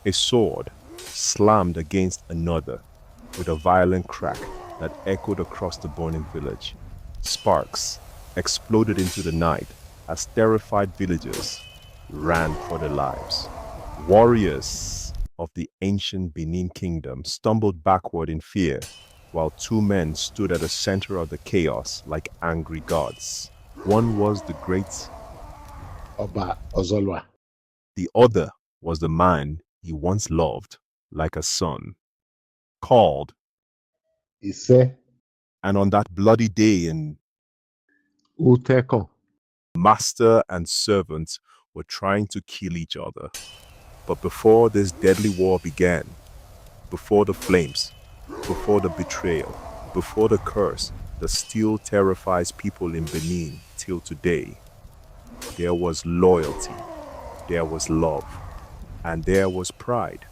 A sword slammed against another with a violent crack that echoed across the burning village. Sparks exploded into the night as terrified villagers ran for their lives. Warriors of the ancient Benin Kingdom stumbled backward in fear, while two men stood at the center of the chaos like angry gods. One was the great, Oba Ozolua. the other was the man he once loved like a son, called, Ise and on that bloody day in Uteko. master and servant were trying to kill each other. But before this deadly war began, before the flames, before the betrayal, before the curse that still terrifies people in Benin till today, there was loyalty, there was love, and there was pride.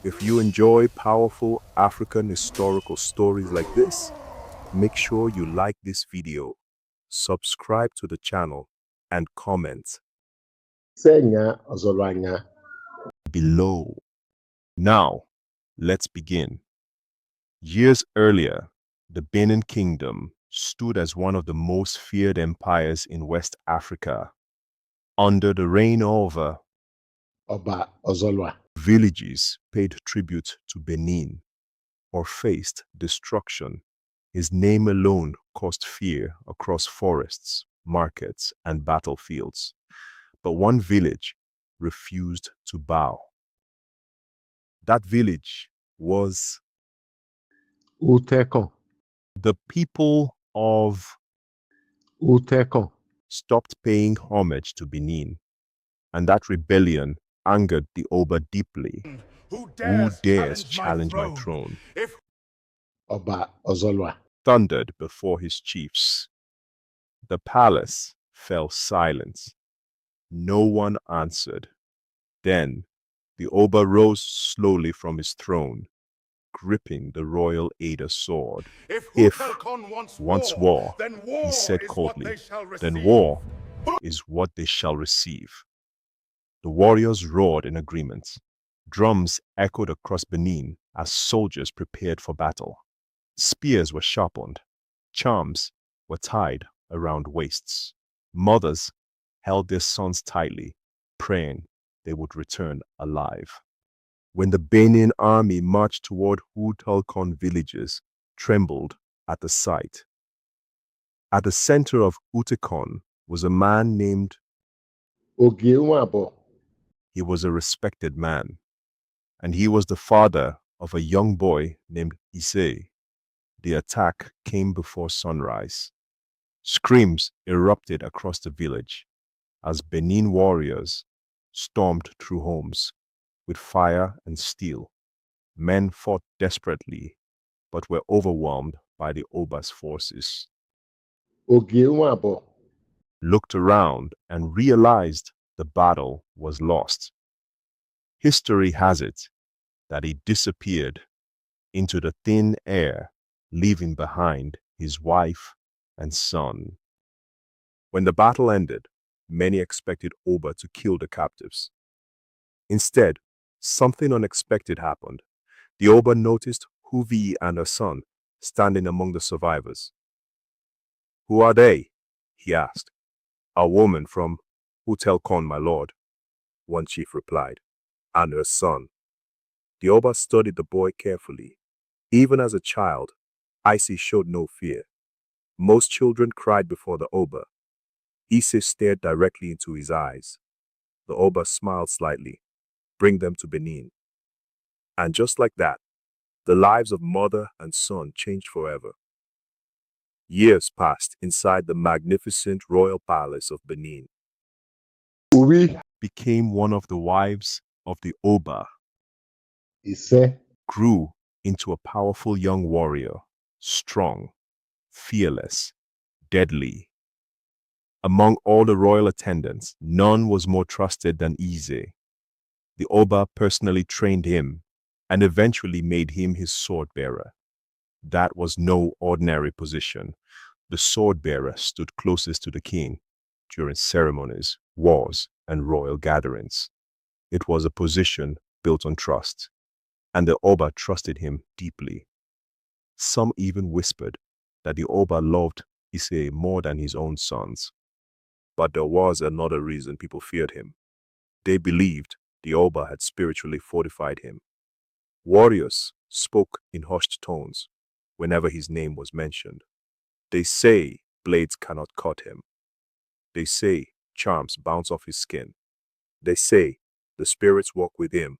If you enjoy powerful African historical stories like this, make sure you like this video, subscribe to the channel, and comment Ise Ozolua. below. Now, let's begin. Years earlier, the Benin Kingdom stood as one of the most feared empires in West Africa. Under the reign of Oba Ozolua. villages paid tribute to Benin or faced destruction. His name alone caused fear across forests, markets, and battlefields. But one village refused to bow. That village was Uteko. the people of Uteko. stopped paying homage to Benin, and that rebellion angered the Oba deeply. Who Who dares, dares challenge challenge my throne? throne? If Oba Ozolua. Thundered before his chiefs. The palace fell silent. No one answered. Then the Oba rose slowly from his throne, gripping the royal Ada sword. if If Hutelkon wants war, then war he said is what coldly, they shall receive. then war is what they shall receive. The warriors roared in agreement. Drums echoed across Benin as soldiers prepared for battle. Spears were sharpened. Charms were tied around waists. Mothers held their sons tightly, praying they would return alive. When the Benin army marched toward Hutalkon villages, trembled at the sight. At the center of Utekon was a man named, Ogiewabo. he was a respected man, and he was the father of a young boy named Ise. The attack came before sunrise. Screams erupted across the village as Benin warriors stormed through homes with fire and steel. Men fought desperately, but were overwhelmed by the Oba's forces. Ogiewabo. Looked around and realized the battle was lost. History has it that he disappeared into the thin air, leaving behind his wife and son. When the battle ended, many expected Oba to kill the captives. Instead, something unexpected happened. The Oba noticed Huvi and her son standing among the survivors. "Who are they?" he asked. "A woman from Hutelkon, my lord," one chief replied, "and her son." The Oba studied the boy carefully. Even as a child, Ise showed no fear. Most children cried before the Oba. Ise stared directly into his eyes. The Oba smiled slightly. "Bring them to Benin." And just like that, the lives of mother and son changed forever. Years passed inside the magnificent royal palace of Benin. Uwi. Became one of the wives of the Oba, Ise. grew into a powerful young warrior, strong, fearless, deadly. Among all the royal attendants, none was more trusted than Ise. The Oba personally trained him and eventually made him his sword bearer. That was no ordinary position. The sword bearer stood closest to the king during ceremonies, wars, and royal gatherings. It was a position built on trust, and the Oba trusted him deeply. Some even whispered that the Oba loved Ise more than his own sons. But there was another reason people feared him. They believed the Oba had spiritually fortified him. Warriors spoke in hushed tones whenever his name was mentioned. They say blades cannot cut him. They say charms bounce off his skin. They say the spirits walk with him.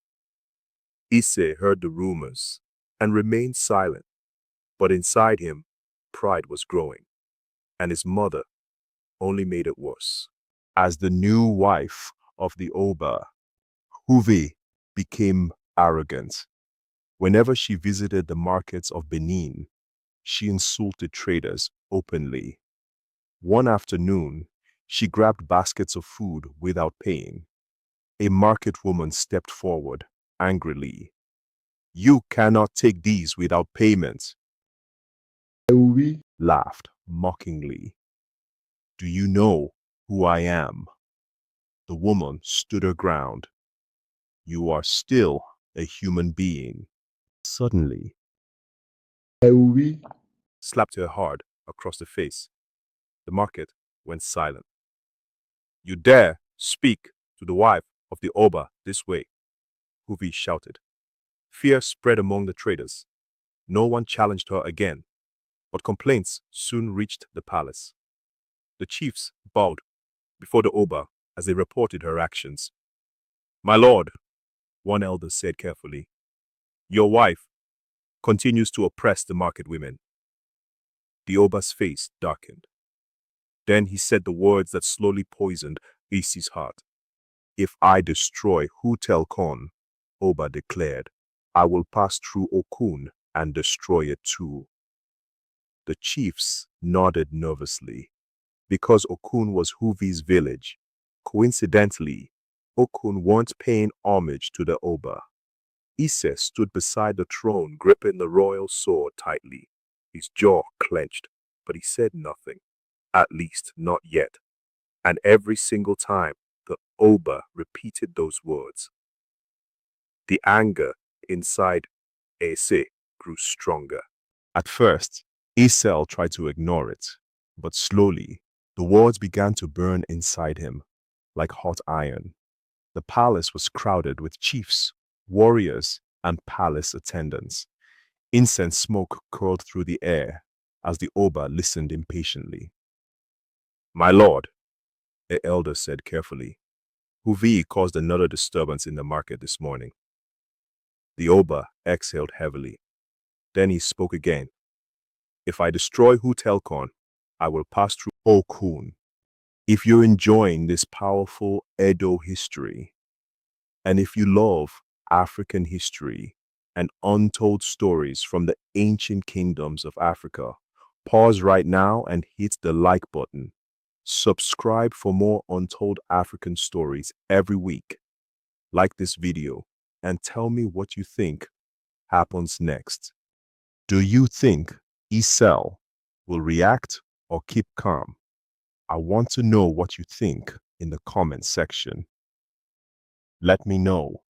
Ise heard the rumors and remained silent, but inside him, pride was growing, and his mother only made it worse. As the new wife of the Oba, Huve became arrogant. Whenever she visited the markets of Benin, she insulted traders openly. One afternoon, she grabbed baskets of food without paying. A market woman stepped forward angrily. "You cannot take these without payment," oui, laughed mockingly. "Do you know who I am?" The woman stood her ground. "You are still a human being." Suddenly, oui, slapped her hard across the face. The market went silent. "You dare speak to the wife of the Oba this way?" Huvi shouted. Fear spread among the traders. No one challenged her again, but complaints soon reached the palace. The chiefs bowed before the Oba as they reported her actions. "My lord," one elder said carefully, "your wife continues to oppress the market women." The Oba's face darkened. Then he said the words that slowly poisoned Isi's heart. "If I destroy Hutelkon," Oba declared, "I will pass through Okun and destroy it too." The chiefs nodded nervously. Because Okun was Huvi's village, coincidentally, Okun weren't paying homage to the Oba. Ise stood beside the throne, gripping the royal sword tightly. His jaw clenched, but he said nothing. At least, not yet. And every single time, the Oba repeated those words, the anger inside Ise grew stronger. At first, Isel tried to ignore it, but slowly, the words began to burn inside him, like hot iron. The palace was crowded with chiefs, warriors, and palace attendants. Incense smoke curled through the air as the Oba listened impatiently. "My lord," the elder said carefully, "Huvi caused another disturbance in the market this morning." The Oba exhaled heavily. Then he spoke again. "If I destroy Hutelkon, I will pass through Okun. If you're enjoying this powerful Edo history, and if you love African history and untold stories from the ancient kingdoms of Africa, pause right now and hit the like button. Subscribe for more untold African stories every week. Like this video and tell me what you think happens next. Do you think Isel will react or keep calm? I want to know what you think in the comment section. Let me know.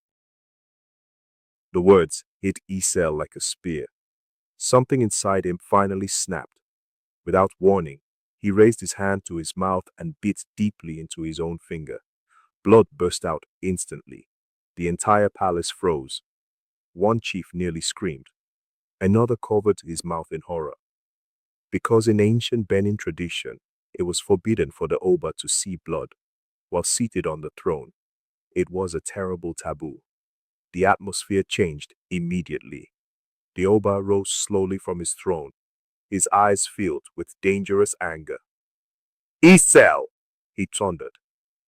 The words hit Isel like a spear. Something inside him finally snapped. Without warning, he raised his hand to his mouth and bit deeply into his own finger. Blood burst out instantly. The entire palace froze. One chief nearly screamed. Another covered his mouth in horror. Because in ancient Benin tradition, it was forbidden for the Oba to see blood while seated on the throne. It was a terrible taboo. The atmosphere changed immediately. The Oba rose slowly from his throne, his eyes filled with dangerous anger. "Isel!" he thundered.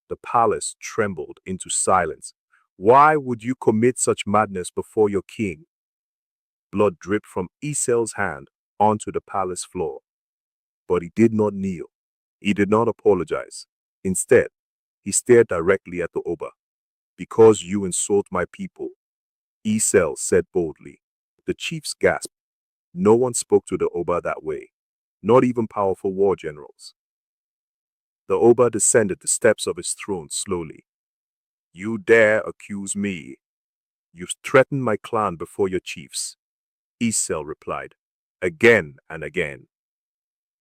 The palace trembled into silence. "Why would you commit such madness before your king?" Blood dripped from Isel's hand onto the palace floor. But he did not kneel. He did not apologize. Instead, he stared directly at the Oba. "Because you insult my people," Isel said boldly. The chiefs gasped. No one spoke to the Oba that way, not even powerful war generals. The Oba descended the steps of his throne slowly. "You dare accuse me?" "You've threatened my clan before your chiefs," Ise replied, again and again.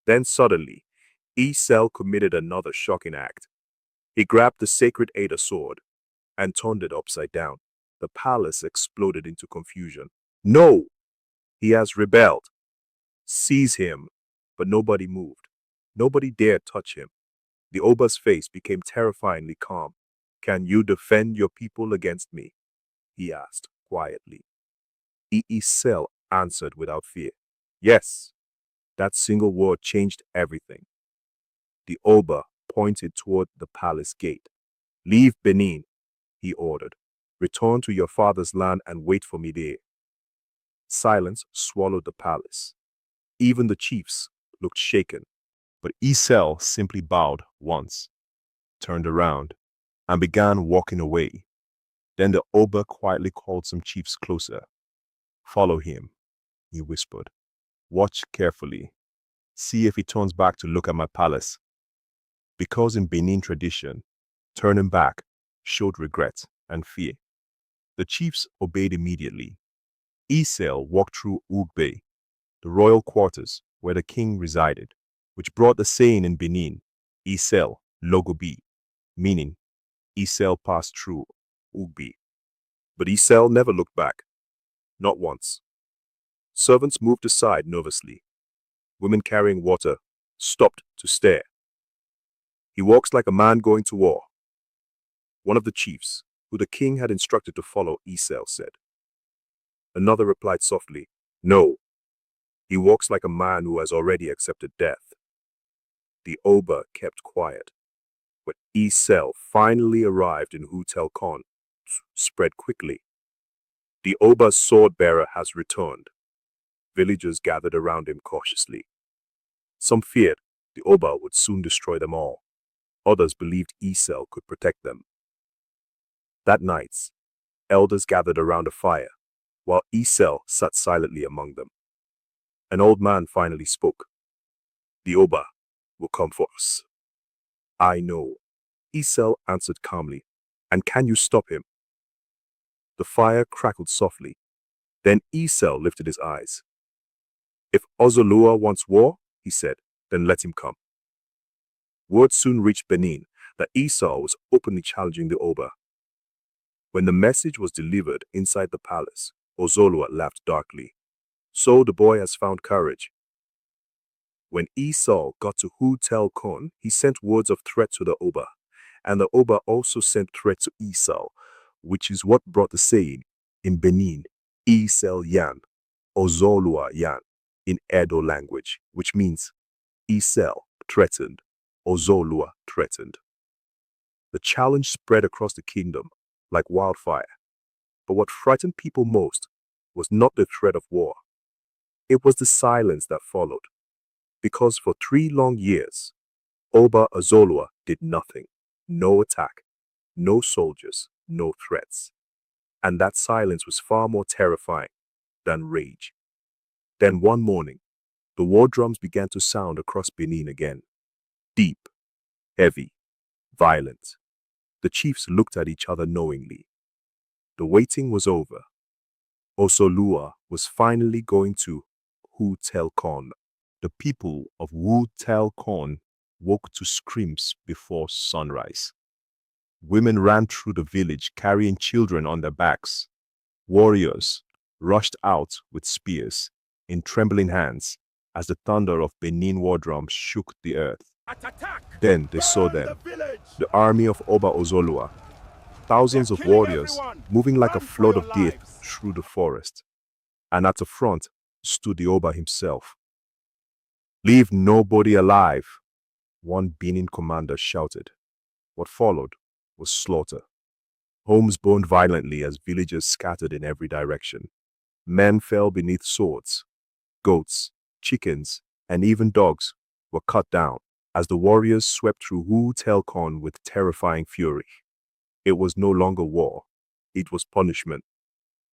Then suddenly, Ise committed another shocking act. He grabbed the sacred Ada sword and turned it upside down. The palace exploded into confusion. "No! He has rebelled! Seize him!" But nobody moved. Nobody dared touch him. The Oba's face became terrifyingly calm. "Can you defend your people against me?" he asked quietly. Ise answered without fear. "Yes." That single word changed everything. The Oba pointed toward the palace gate. "Leave Benin," he ordered. "Return to your father's land and wait for me there." Silence swallowed the palace. Even the chiefs looked shaken. But Ise simply bowed once, turned around, and began walking away. Then the Oba quietly called some chiefs closer. "Follow him," he whispered. "Watch carefully. See if he turns back to look at my palace." Because in Benin tradition, turning back showed regret and fear. The chiefs obeyed immediately. Ise walked through Ugbe, the royal quarters where the king resided, which brought the saying in Benin, "Ise Logobi," meaning Ise passed through Ugbe. But Ise never looked back, not once. Servants moved aside nervously. Women carrying water stopped to stare. "He walks like a man going to war," one of the chiefs, who the king had instructed to follow Ise, said. Another replied softly, "No, he walks like a man who has already accepted death." The Oba kept quiet. When Ise finally arrived in Hotel Khan, spread quickly. "The Oba's sword bearer has returned." Villagers gathered around him cautiously. Some feared the Oba would soon destroy them all. Others believed Ise could protect them. That night, elders gathered around a fire, while Ise sat silently among them. An old man finally spoke. "The Oba will come for us." "I know," Ise answered calmly. "And can you stop him?" The fire crackled softly. Then Ise lifted his eyes. "If Ozolua wants war," he said, "then let him come." Word soon reached Benin that Ise was openly challenging the Oba. When the message was delivered inside the palace, Ozolua laughed darkly. "So the boy has found courage." When Ise got to Hotel Khan, he sent words of threat to the Oba, and the Oba also sent threat to Ise, which is what brought the saying in Benin, "Ise Yan, Ozolua Yan," in Edo language, which means Ise threatened, Ozolua threatened. The challenge spread across the kingdom like wildfire. But what frightened people most was not the threat of war. It was the silence that followed. Because for 3 long years, Oba Ozolua did nothing. No attack, no soldiers, no threats. And that silence was far more terrifying than rage. Then one morning, the war drums began to sound across Benin again. Deep, heavy, violent. The chiefs looked at each other knowingly. The waiting was over. Ozolua was finally going to Hotel Khan. The people of Hotel Khan woke to screams before sunrise. Women ran through the village carrying children on their backs. Warriors rushed out with spears in trembling hands as the thunder of Benin war drums shook the earth. Then they saw them, the army of Oba Ozolua, thousands of warriors moving like a flood of death through the forest. And at the front stood the Oba himself. "Leave nobody alive," one Benin commander shouted. What followed was slaughter. Homes burned violently as villagers scattered in every direction. Men fell beneath swords. Goats, chickens, and even dogs were cut down as the warriors swept through Hotel Khan with terrifying fury. It was no longer war. It was punishment.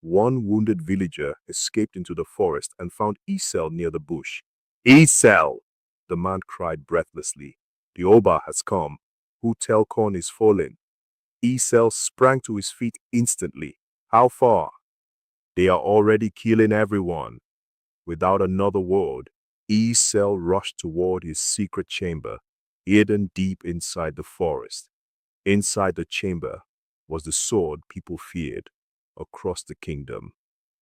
One wounded villager escaped into the forest and found Ise near the bush. "Ise!" the man cried breathlessly. "The Oba has come. Hotel Khan is fallen." Ise sprang to his feet instantly. How far? They are already killing everyone. Without another word, Ise rushed toward his secret chamber, hidden deep inside the forest. Inside the chamber was the sword people feared across the kingdom.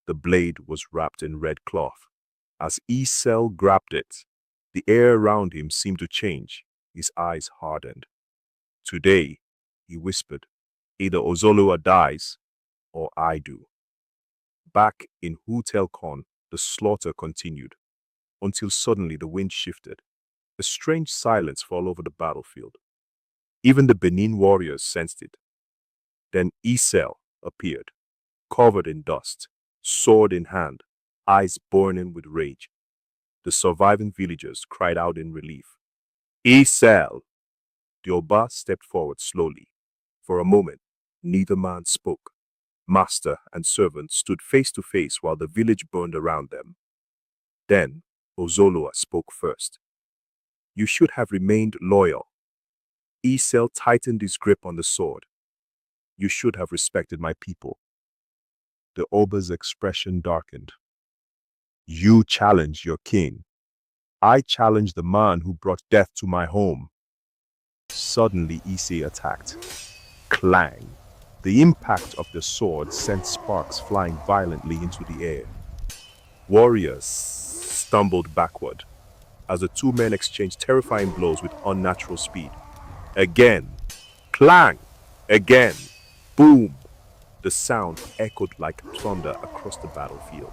The blade was wrapped in red cloth. As Ise grabbed it, the air around him seemed to change. His eyes hardened. Today, he whispered, either Ozolua dies or I do. Back in Hutelkon, the slaughter continued, until suddenly the wind shifted. A strange silence fell over the battlefield. Even the Benin warriors sensed it. Then Ise appeared, covered in dust, sword in hand, eyes burning with rage. The surviving villagers cried out in relief. Ise! The Oba stepped forward slowly. For a moment, neither man spoke. Master and servant stood face to face while the village burned around them. Then Ozolua spoke first. You should have remained loyal. Ise tightened his grip on the sword. You should have respected my people. The Oba's expression darkened. You challenge your king. I challenge the man who brought death to my home. Suddenly Ise attacked. Clang! The impact of the sword sent sparks flying violently into the air. Warriors stumbled backward as the two men exchanged terrifying blows with unnatural speed. Again! Clang! Again! Boom! The sound echoed like thunder across the battlefield.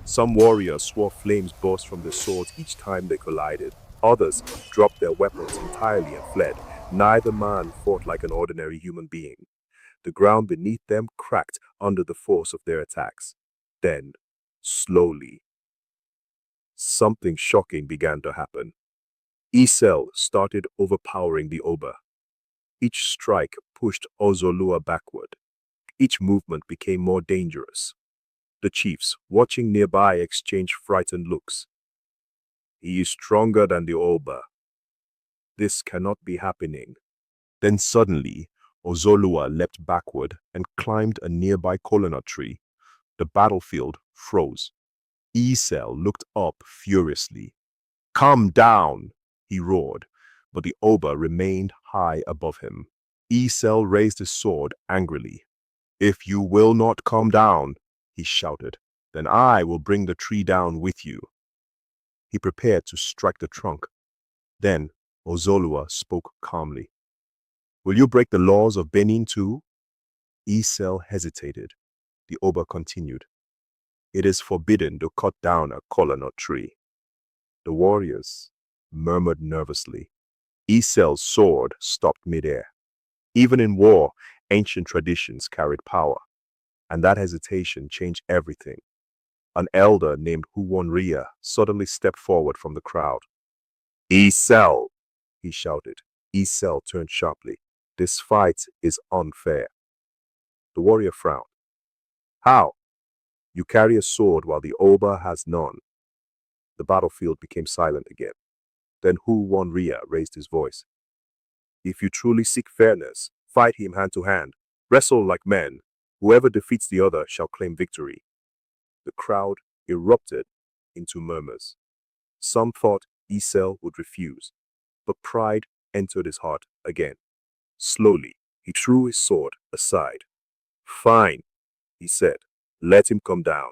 Some warriors swore flames burst from their swords each time they collided. Others dropped their weapons entirely and fled. Neither man fought like an ordinary human being. The ground beneath them cracked under the force of their attacks. Then, slowly, something shocking began to happen. Ise started overpowering the Oba. Each strike pushed Ozolua backward. Each movement became more dangerous. The chiefs, watching nearby, exchanged frightened looks. He is stronger than the Oba. This cannot be happening. Then suddenly, Ozolua leapt backward and climbed a nearby coconut tree. The battlefield froze. Ise looked up furiously. Come down, he roared, but the Oba remained high above him. Ise raised his sword angrily. If you will not come down, he shouted, then I will bring the tree down with you. He prepared to strike the trunk. Then Ozolua spoke calmly. Will you break the laws of Benin too? Ise hesitated. The Oba continued. It is forbidden to cut down a coconut tree. The warriors murmured nervously. Ise's sword stopped midair. Even in war, ancient traditions carried power, and that hesitation changed everything. An elder named Huwonria suddenly stepped forward from the crowd. Ise, he shouted. Ise turned sharply. This fight is unfair. The warrior frowned. How? You carry a sword while the Oba has none. The battlefield became silent again. Then Huwonria raised his voice. If you truly seek fairness, fight him hand to hand. Wrestle like men. Whoever defeats the other shall claim victory. The crowd erupted into murmurs. Some thought Ise would refuse, but pride entered his heart again. Slowly, he threw his sword aside. Fine, he said. Let him come down.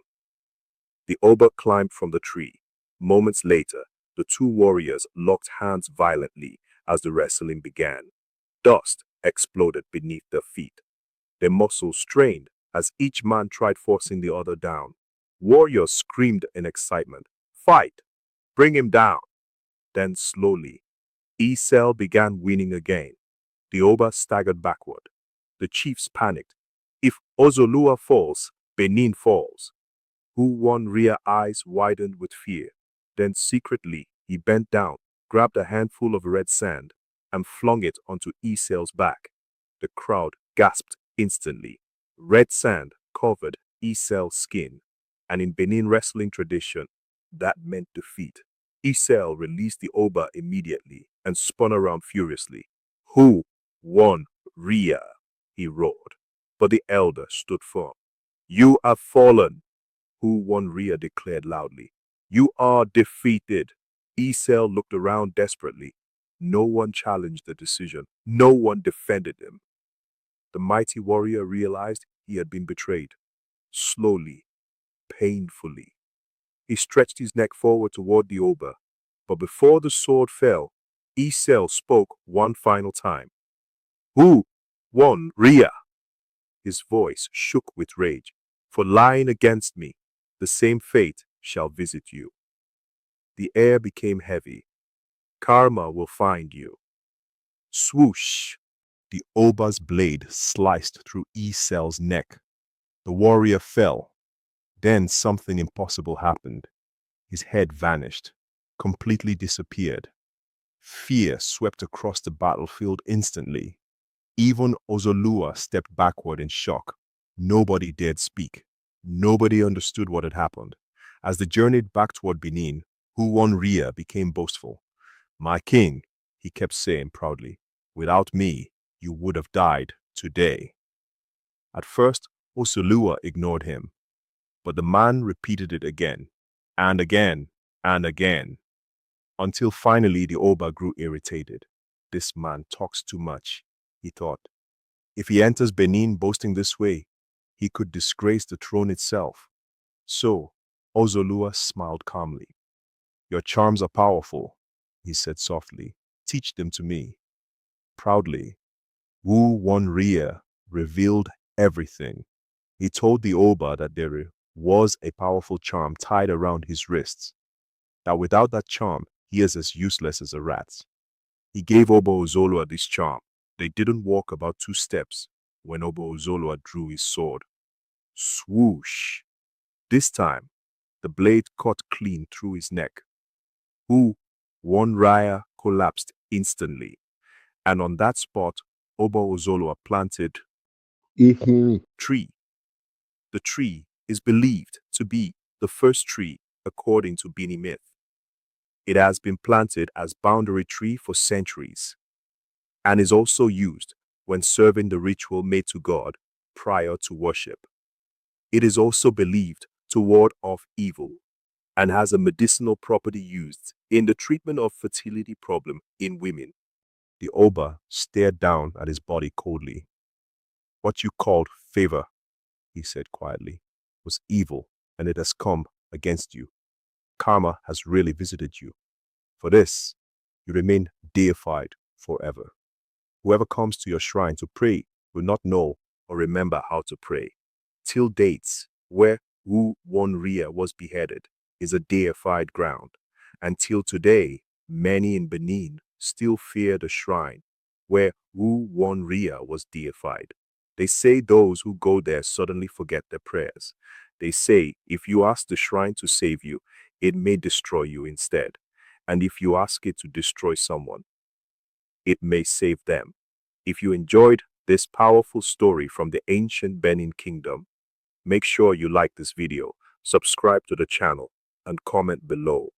The Oba climbed from the tree. Moments later, the two warriors locked hands violently as the wrestling began. Dust exploded beneath their feet. Their muscles strained as each man tried forcing the other down. Warriors screamed in excitement. Fight! Bring him down! Then slowly, Ise began winning again. The Oba staggered backward. The chiefs panicked. If Ozolua falls, Benin falls. Huwonria's eyes widened with fear. Then secretly, he bent down, grabbed a handful of red sand, and flung it onto Ise's back. The crowd gasped instantly. Red sand covered Ise's skin, and in Benin wrestling tradition, that meant defeat. Ise released the Oba immediately and spun around furiously. Who won Ria? He roared. But the elder stood firm. You have fallen, Ria declared loudly. You are defeated. Ise looked around desperately. No one challenged the decision. No one defended him. The mighty warrior realized he had been betrayed. Slowly, painfully, he stretched his neck forward toward the Oba. But before the sword fell, Ise spoke one final time. Who won Ria? His voice shook with rage. For lying against me, the same fate shall visit you. The air became heavy. Karma will find you. Swoosh! The Oba's blade sliced through Isel's neck. The warrior fell. Then something impossible happened. His head vanished, completely disappeared. Fear swept across the battlefield instantly. Even Ozolua stepped backward in shock. Nobody dared speak. Nobody understood what had happened. As they journeyed back toward Benin, Ria became boastful. My king, he kept saying proudly, without me, you would have died today. At first, Ozolua ignored him, but the man repeated it again, and again, and again, until finally the Oba grew irritated. This man talks too much, he thought. If he enters Benin boasting this way, he could disgrace the throne itself. So, Ozolua smiled calmly. Your charms are powerful, he said softly. Teach them to me. Proudly, Ria revealed everything. He told the Oba that there was a powerful charm tied around his wrists, that without that charm, he is as useless as a rat. He gave Oba Ozolua this charm. They didn't walk about 2 steps when Oba Ozolua drew his sword. Swoosh! This time, the blade cut clean through his neck. Raya collapsed instantly, and on that spot, Oba Ozolua planted Ihimi. tree. The tree is believed to be the first tree according to Benin myth. It has been planted as boundary tree for centuries and is also used when serving the ritual made to God prior to worship. It is also believed to ward off evil and has a medicinal property used in the treatment of fertility problem in women. The Oba stared down at his body coldly. What you called favor, he said quietly, was evil, and it has come against you. Karma has really visited you. For this, you remain deified forever. Whoever comes to your shrine to pray will not know or remember how to pray. Till dates where Ria was beheaded is a deified ground. Until today, many in Benin still fear the shrine where Ria was deified. They say those who go there suddenly forget their prayers. They say if you ask the shrine to save you, it may destroy you instead. And if you ask it to destroy someone, it may save them. If you enjoyed this powerful story from the ancient Benin Kingdom, make sure you like this video, subscribe to the channel, and comment below.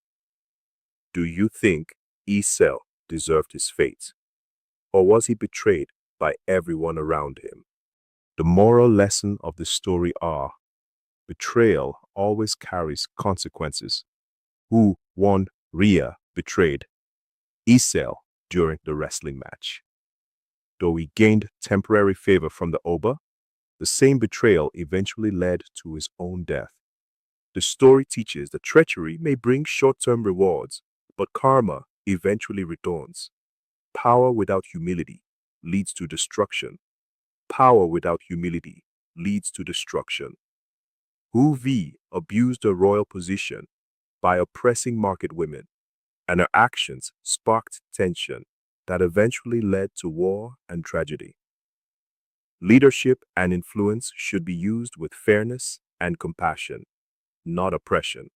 Do you think Ise deserved his fate? Or was he betrayed by everyone around him? The moral lesson of the story are, betrayal always carries consequences. Ria betrayed Ise during the wrestling match. Though he gained temporary favor from the Oba, the same betrayal eventually led to his own death. The story teaches that treachery may bring short-term rewards, but karma eventually returns. Power without humility leads to destruction. Power without humility leads to destruction. Abused her royal position by oppressing market women, and her actions sparked tension that eventually led to war and tragedy. Leadership and influence should be used with fairness and compassion, not oppression.